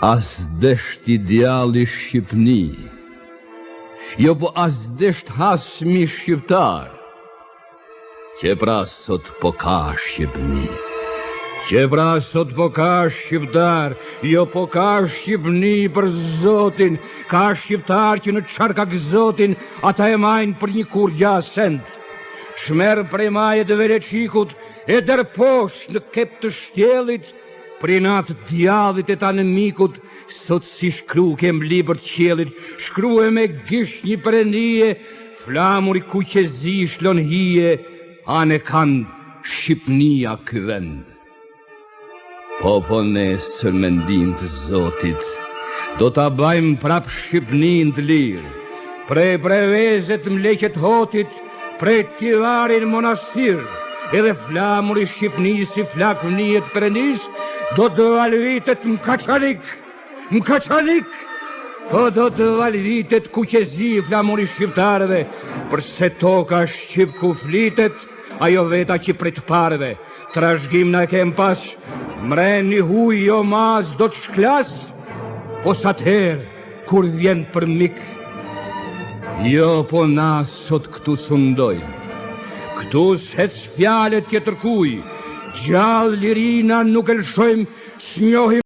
As desht ideali Shqipni, jo po as desht hasmi shqiptar, që pra sot po ka Shqipni. Që pra sot po ka shqiptar, jo po ka Shqipni për Zotin, ka shqiptar që në qarka gëzotin, ata e majnë për një kur gjasend. Shmerë prej majet e Vereqikut, e dërposh në kep të shtjelit, prinat djallit e ta në mikut, sot si shkru kem libër të qjelit, shkru e me gish një përëndije, flamur i kuqezi shlon hije, anë kanë Shqipnia ky vend. Po nesër me ndin të Zotit, do ta bajmë prap Shqipnin të lirë, prej brevezet mleqet hotit, prej Tivarin monastir, edhe flamur i Shqipnis si flak vnijet përëndis, do të valvitet m'Kaçanik, po do të valvitet kuqezi flamur i shqiptarëve, përse toka Shqip ku flitet, ajo veta që prej të parëve, trashgim na kem pas, mren një huj jo mas do të shklas, po s'atëherë kur vjen për mik. Jo po na sot këtu sundojnë, këtu s'hec fjalet tjetër kuj, gjallë lirina nuk e lëshojmë, s'njohim